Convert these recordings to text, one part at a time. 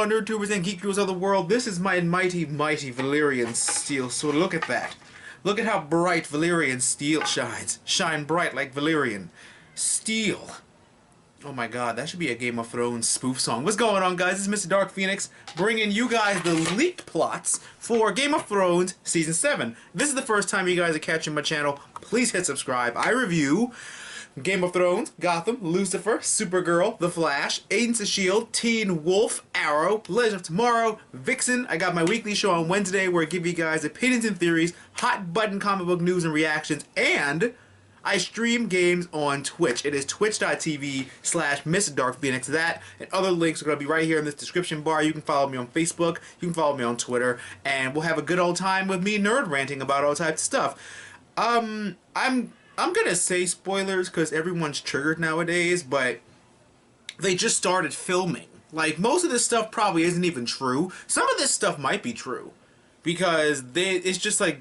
all nerdtubers and geek viewers of the world? This is my mighty Valyrian steel. So look at that. Look at how bright Valyrian steel shines. Shine bright like Valyrian steel. Oh my god, that should be a Game of Thrones spoof song. What's going on, guys? This is Mr. Dark Phoenix, bringing you guys the leaked plots for Game of Thrones Season 7. If this is the first time you guys are catching my channel, please hit subscribe. I review Game of Thrones, Gotham, Lucifer, Supergirl, The Flash, Agents of S.H.I.E.L.D., Teen Wolf, Arrow, Legend of Tomorrow, Vixen. I got my weekly show on Wednesday where I give you guys opinions and theories, hot button comic book news and reactions, and I stream games on Twitch. It is twitch.tv/MrDarkPhoenix. That and other links are going to be right here in this description bar. You can follow me on Facebook. You can follow me on Twitter. And we'll have a good old time with me nerd ranting about all types of stuff. I'm going to say spoilers because everyone's triggered nowadays, but they just started filming. Like, most of this stuff probably isn't even true. Some of this stuff might be true because it's just like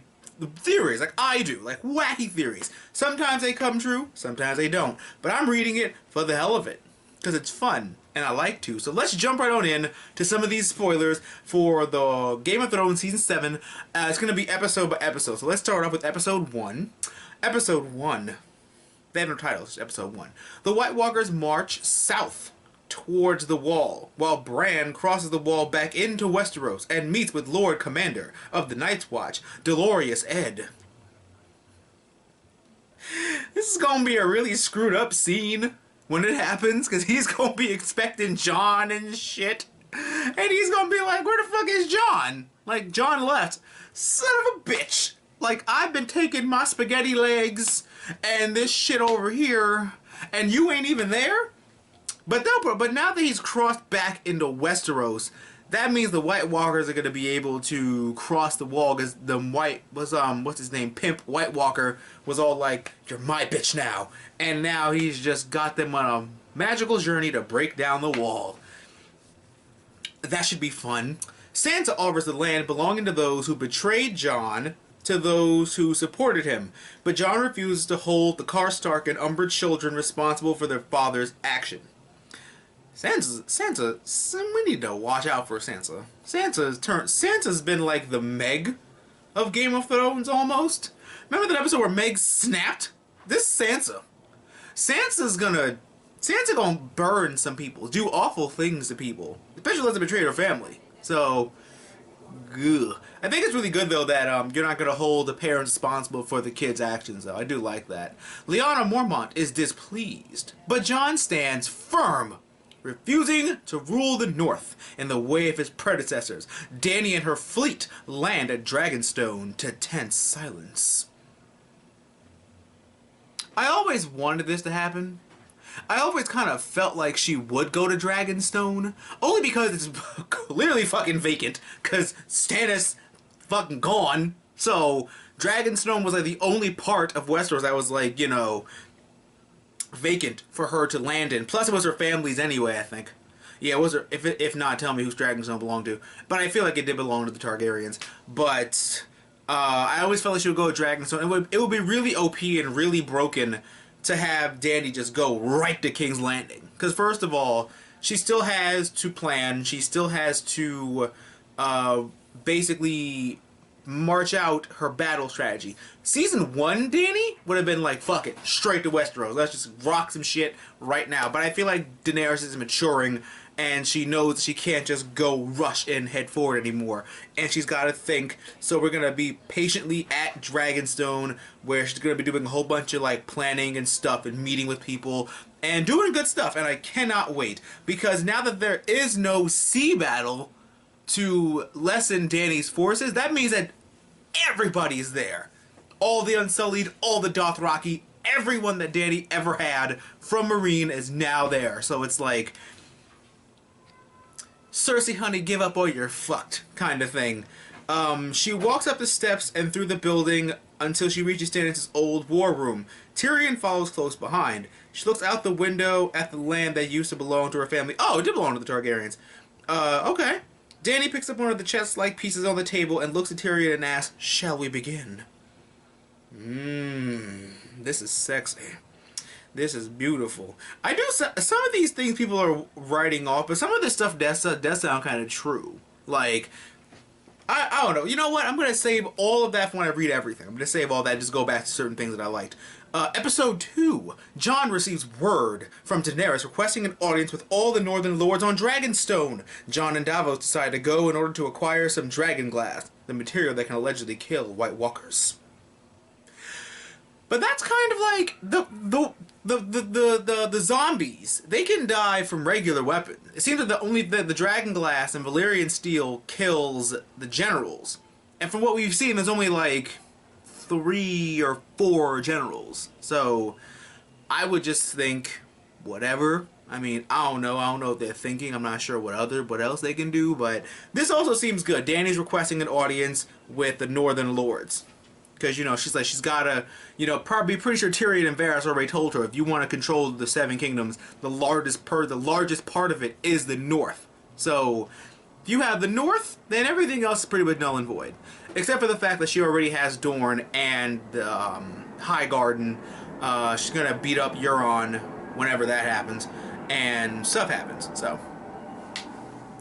theories, like I do, like wacky theories. Sometimes they come true, sometimes they don't. But I'm reading it for the hell of it, because it's fun, and I like to. So let's jump right on in to some of these spoilers for the Game of Thrones Season 7. It's going to be episode by episode. So let's start off with Episode 1. Episode 1. They have no titles, it's Episode 1. The White Walkers march south towards the wall, while Bran crosses the wall back into Westeros and meets with Lord Commander of the Night's Watch, Dolorous Edd. This is gonna be a really screwed up scene when it happens, because he's gonna be expecting Jon and shit. And he's gonna be like, where the fuck is Jon? Like, Jon left. Son of a bitch. Like, I've been taking my spaghetti legs and this shit over here, and you ain't even there? But now that he's crossed back into Westeros, that means the White Walkers are going to be able to cross the wall, because the what's his name, Pimp White Walker was all like, you're my bitch now. And now he's just got them on a magical journey to break down the wall. That should be fun. Sansa offers the land belonging to those who betrayed Jon to those who supported him, but Jon refuses to hold the Karstark and Umbridge children responsible for their father's action. Sansa, we need to watch out for Sansa. Sansa's been like the Meg of Game of Thrones, almost. Remember that episode where Meg snapped? This Sansa. Sansa gonna burn some people, do awful things to people, especially as they betray her family. So, ugh. I think it's really good, though, that you're not going to hold the parents responsible for the kids' actions, though. I do like that. Lyanna Mormont is displeased, but Jon stands firm, refusing to rule the North in the way of his predecessors. Dany and her fleet land at Dragonstone to tense silence. I always wanted this to happen. I always kind of felt like she would go to Dragonstone, only because it's clearly fucking vacant, because Stannis fucking gone. So Dragonstone was like the only part of Westeros that was like, you know, vacant for her to land in. Plus it was her family's anyway, I think. Yeah, it was her. If not, tell me whose Dragonstone belonged to. But I feel like it did belong to the Targaryens. But I always felt like she would go to Dragonstone. It would be really OP and really broken to have Dany just go right to King's Landing. Because first of all, she still has to plan. She still has to basically march out her battle strategy. Season 1 Dany would have been like, fuck it, straight to Westeros. Let's just rock some shit right now. But I feel like Daenerys is maturing, and she knows she can't just go rush and head forward anymore. And she's got to think. So we're going to be patiently at Dragonstone, where she's going to be doing a whole bunch of like planning and stuff and meeting with people and doing good stuff. And I cannot wait, because now that there is no sea battle to lessen Dany's forces, that means that everybody's there. All the Unsullied, all the Dothraki, everyone that Dany ever had from Meereen is now there. So it's like, Cersei, honey, give up or you're fucked, kind of thing. She walks up the steps and through the building until she reaches Stannis' old war room. Tyrion follows close behind. She looks out the window at the land that used to belong to her family. Oh, it did belong to the Targaryens. Okay. Dany picks up one of the chest-like pieces on the table and looks at Tyrion and asks, shall we begin? This is sexy. This is beautiful. I do some of these things people are writing off, but some of this stuff does sound kind of true. Like, I don't know. You know what? I'm gonna save all of that for when I read everything. I'm gonna save all that. Just go back to certain things that I liked. Episode 2. Jon receives word from Daenerys requesting an audience with all the Northern Lords on Dragonstone. Jon and Davos decide to go in order to acquire some dragon glass, the material that can allegedly kill White Walkers. But that's kind of like the zombies. They can die from regular weapons. It seems that the dragon glass and Valyrian steel kills the generals. And from what we've seen, there's only like 3 or 4 generals. So I would just think whatever. I mean, I don't know what they're thinking. I'm not sure what else they can do, but this also seems good. Dany's requesting an audience with the Northern Lords. Because, you know, she's gotta, you know, probably pretty sure Tyrion and Varys already told her if you want to control the 7 kingdoms, the largest part of it is the north. So, if you have the north, then everything else is pretty much null and void. Except for the fact that she already has Dorne and the High Garden. She's gonna beat up Euron whenever that happens. And stuff happens, so.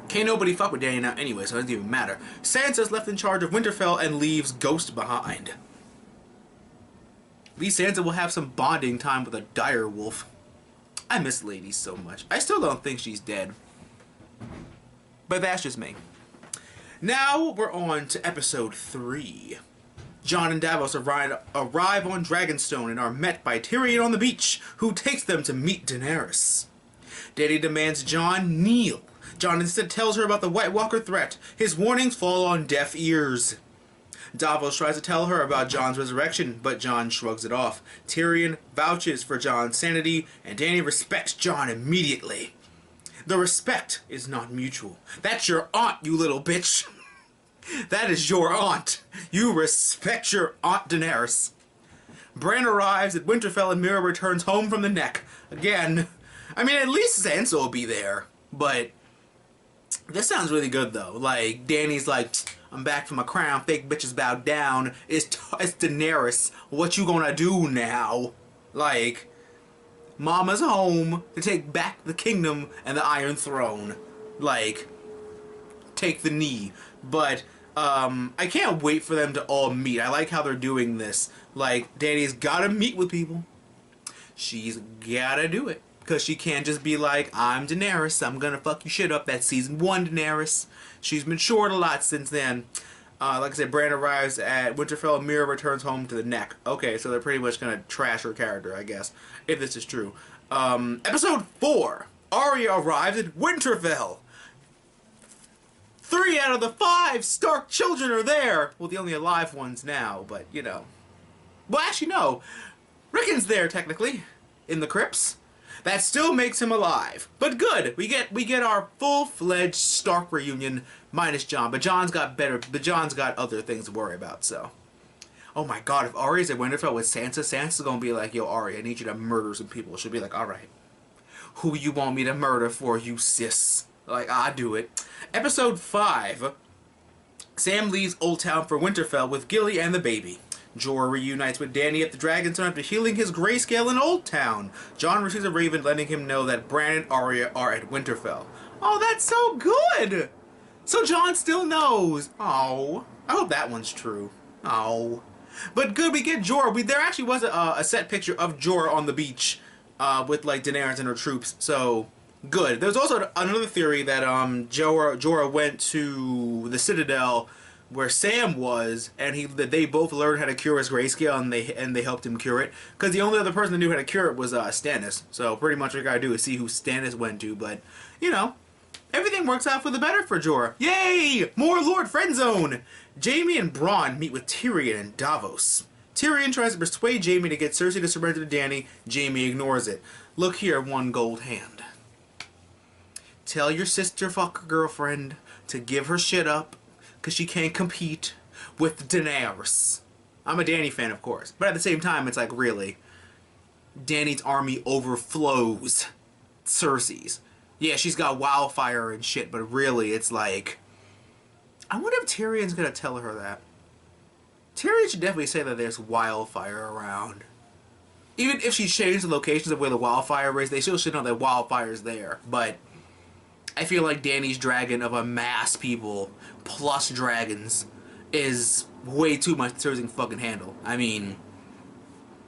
Can't nobody fuck with Dany now anyway, so it doesn't even matter. Sansa's left in charge of Winterfell and leaves Ghost behind. At least Sansa will have some bonding time with a dire wolf. I miss Lady so much. I still don't think she's dead. But that's just me. Now we're on to episode 3. Jon and Davos arrive on Dragonstone and are met by Tyrion on the beach, who takes them to meet Daenerys. Dany demands Jon kneel. Jon instead tells her about the White Walker threat. His warnings fall on deaf ears. Davos tries to tell her about Jon's resurrection, but Jon shrugs it off. Tyrion vouches for Jon's sanity, and Dany respects Jon immediately. The respect is not mutual. That's your aunt, you little bitch. That is your aunt. You respect your aunt Daenerys. Bran arrives at Winterfell and Mira returns home from the Neck. Again, I mean, at least Sansa will be there, but this sounds really good though. Like, Dany's like, I'm back from my crown, fake bitches bow down. It's Daenerys. What you gonna do now? Like, Mama's home to take back the kingdom and the Iron Throne. Like, take the knee. But, I can't wait for them to all meet. I like how they're doing this. Like, Dany's gotta meet with people. She's gotta do it. Because she can't just be like, I'm Daenerys, I'm gonna fuck your shit up. That's season 1 Daenerys. She's matured a lot since then. Like I said, Bran arrives at Winterfell and Mira returns home to the Neck. Okay, so they're pretty much gonna trash her character, I guess, if this is true. Episode 4. Arya arrives at Winterfell. 3 out of the 5 Stark children are there. Well, the only alive ones now, but, you know. Well, actually, no. Rickon's there, technically, in the crypts. That still makes him alive. But good. We get our full-fledged Stark reunion minus Jon. But Jon's got other things to worry about, so. Oh my god, if Arya's at Winterfell with Sansa, Sansa's gonna be like, yo, Arya, I need you to murder some people. She'll be like, alright. Who you want me to murder for, you sis? Like, I do it. Episode 5. Sam leaves Old Town for Winterfell with Gilly and the baby. Jorah reunites with Dany at the Dragonstone after healing his grayscale in Old Town. Jon receives a raven letting him know that Bran and Arya are at Winterfell. Oh, that's so good! So Jon still knows. Oh, I hope that one's true. Oh. But good, we get Jorah. There actually was a set picture of Jorah on the beach with, like, Daenerys and her troops, so good. There's also another theory that Jorah went to the Citadel where Sam was, and they both learned how to cure his grayscale, and they helped him cure it. Because the only other person that knew how to cure it was Stannis. So pretty much what I gotta do is see who Stannis went to. But you know, everything works out for the better for Jorah. Yay! More Lord Friendzone. Jaime and Bronn meet with Tyrion and Davos. Tyrion tries to persuade Jaime to get Cersei to surrender to Dany. Jaime ignores it. Look here, one gold hand. Tell your sister fucker girlfriend to give her shit up, because she can't compete with Daenerys. I'm a Dany fan, of course. But at the same time, it's like, really. Dany's army overflows Cersei's. Yeah, she's got wildfire and shit, but really, it's like, I wonder if Tyrion's going to tell her that. Tyrion should definitely say that there's wildfire around. Even if she changed the locations of where the wildfire is, they still should know that wildfire's there. But I feel like Dany's dragon of a mass people plus dragons is way too much Cersei can fucking handle. I mean,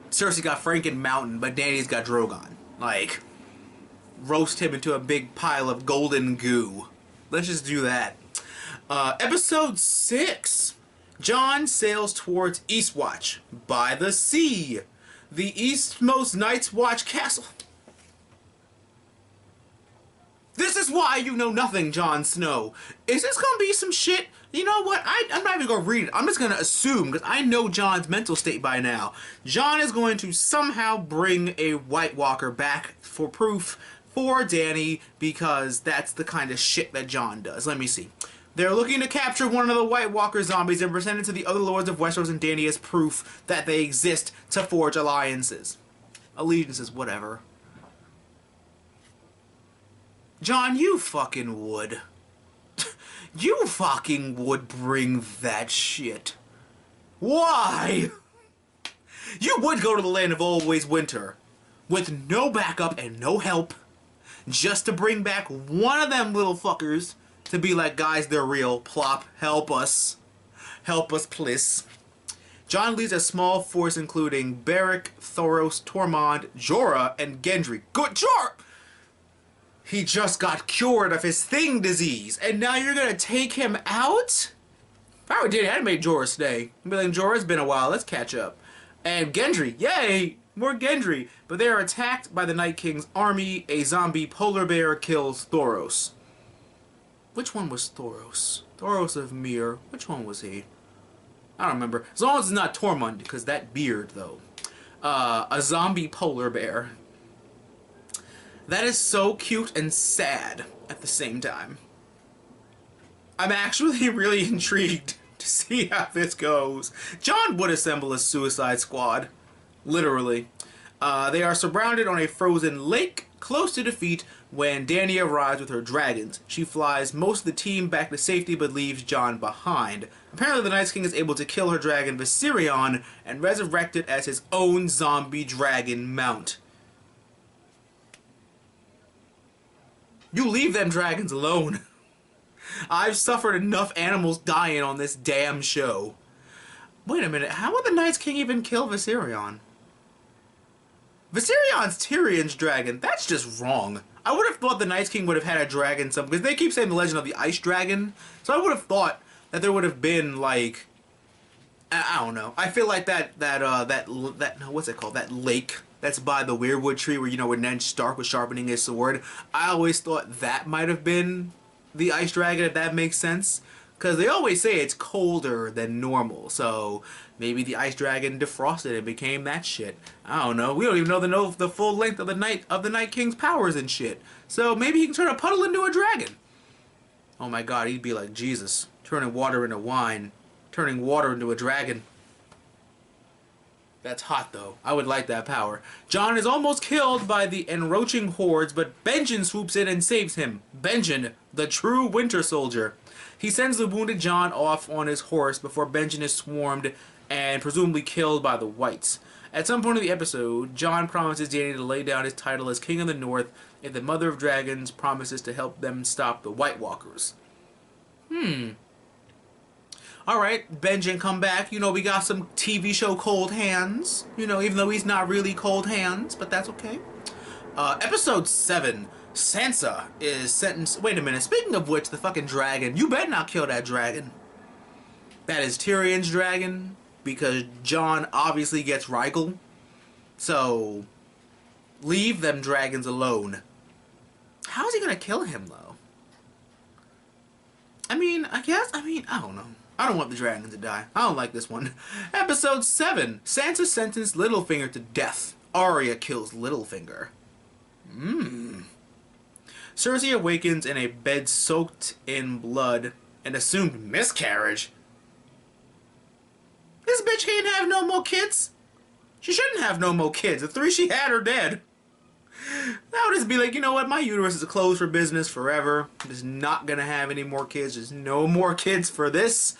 Cersei got Franken Mountain, but Dany's got Drogon. Like, roast him into a big pile of golden goo. Let's just do that. Episode 6. Jon sails towards Eastwatch by the sea. The eastmost Night's Watch castle. This is why you know nothing, Jon Snow. Is this gonna be some shit? You know what? I'm not even gonna read it. I'm just gonna assume, because I know Jon's mental state by now. Jon is going to somehow bring a White Walker back for proof for Dany, because that's the kind of shit that Jon does. Let me see. They're looking to capture one of the White Walker zombies and present it to the other lords of Westeros and Dany as proof that they exist to forge alliances. Allegiances, whatever. Jon, you fucking would. You fucking would bring that shit. Why? You would go to the land of always winter with no backup and no help just to bring back one of them little fuckers to be like, guys, they're real. Plop, help us. Help us, please. Jon leads a small force including Beric, Thoros, Tormund, Jorah, and Gendry. Good Jorah! He just got cured of his thing disease, and now you're gonna take him out? If I were Dany, I'd make Jorah stay. I'd be like, Jorah's been a while, let's catch up. And Gendry, yay! More Gendry. But they are attacked by the Night King's army. A zombie polar bear kills Thoros. Which one was Thoros? Thoros of Myr. Which one was he? I don't remember. As long as it's not Tormund, because that beard, though. A zombie polar bear. That is so cute and sad at the same time. I'm actually really intrigued to see how this goes. Jon would assemble a suicide squad. Literally. They are surrounded on a frozen lake close to defeat when Dany arrives with her dragons. She flies most of the team back to safety but leaves Jon behind. Apparently the Night King is able to kill her dragon Viserion and resurrect it as his own zombie dragon mount. You leave them dragons alone. I've suffered enough animals dying on this damn show. Wait a minute, how would the Night King even kill Viserion? Viserion's Tyrion's dragon. That's just wrong. I would have thought the Night King would have had a dragon some, because they keep saying the legend of the Ice Dragon. So I would have thought that there would have been like, I don't know. I feel like that what's it called? That lake that's by the Weirwood tree where, you know, where Ned Stark was sharpening his sword. I always thought that might have been the Ice Dragon, if that makes sense. Because they always say it's colder than normal, so maybe the Ice Dragon defrosted and became that shit. I don't know. We don't even know the full length of the Night King's powers and shit. So maybe he can turn a puddle into a dragon. Oh my god, he'd be like Jesus, turning water into wine, turning water into a dragon. That's hot though. I would like that power. Jon is almost killed by the encroaching hordes, but Benjen swoops in and saves him. Benjen, the true Winter Soldier. He sends the wounded Jon off on his horse before Benjen is swarmed and presumably killed by the Whites. At some point in the episode, Jon promises Dany to lay down his title as King of the North if the Mother of Dragons promises to help them stop the White Walkers. Alright, Benjen come back. You know, we got some TV show Cold Hands. You know, even though he's not really Cold Hands, but that's okay. Episode 7. Sansa is sentenced... Wait a minute. Speaking of which, the fucking dragon. You better not kill that dragon. That is Tyrion's dragon. Because Jon obviously gets Rhaegal. So, leave them dragons alone. How is he gonna kill him, though? I mean, I don't know. I don't want the dragon to die. I don't like this one. Episode 7. Sansa sentenced Littlefinger to death. Arya kills Littlefinger. Cersei awakens in a bed soaked in blood. An assumed miscarriage. This bitch can't have no more kids. She shouldn't have no more kids. The 3 she had are dead. That would just be like, you know what? My uterus is closed for business forever. I'm just not gonna have any more kids. There's no more kids for this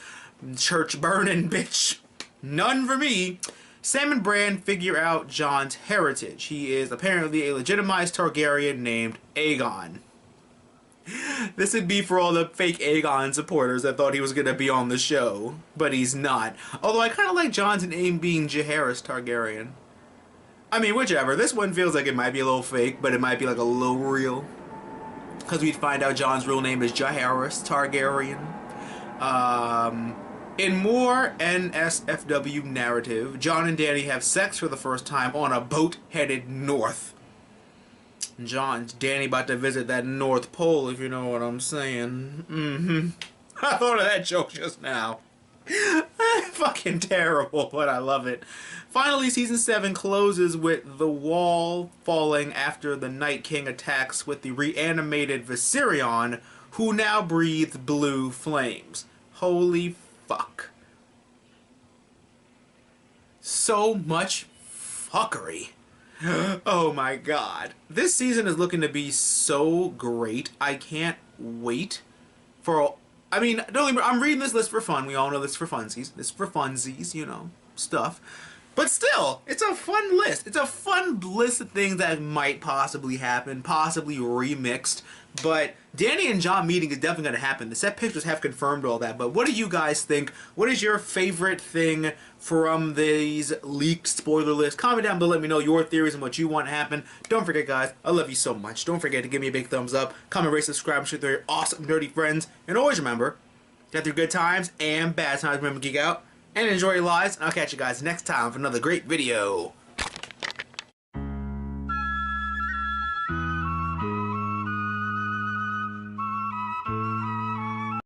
church burning bitch. None for me. Sam and Bran figure out Jon's heritage. He is apparently a legitimized Targaryen named Aegon. This would be for all the fake Aegon supporters that thought he was going to be on the show, but he's not. Although I kind of like Jon's name being Jaehaerys Targaryen. I mean, whichever. This one feels like it might be a little fake, but it might be like a little real. Because we'd find out Jon's real name is Jaehaerys Targaryen. In more NSFW narrative, Jon and Dany have sex for the first time on a boat headed north. Dany about to visit that North Pole, if you know what I'm saying. I thought of that joke just now. Fucking terrible, but I love it. Finally, Season 7 closes with the wall falling after the Night King attacks with the reanimated Viserion, who now breathes blue flames. Holy fuck. So much fuckery. Oh my god. This season is looking to be so great. I can't wait for... I mean, I'm reading this list for fun. We all know this is for funsies. This is for funsies, you know, stuff. But still, it's a fun list. It's a fun list of things that might possibly happen, possibly remixed. But Dany and Jon meeting is definitely going to happen. The set pictures have confirmed all that. But what do you guys think? What is your favorite thing from these leaked spoiler lists? Comment down below. Let me know your theories and what you want to happen. Don't forget, guys, I love you so much. Don't forget to give me a big thumbs up. Comment, rate, subscribe, and share with your awesome, nerdy friends. And always remember, that through good times and bad times, remember to geek out and enjoy your lives. And I'll catch you guys next time for another great video.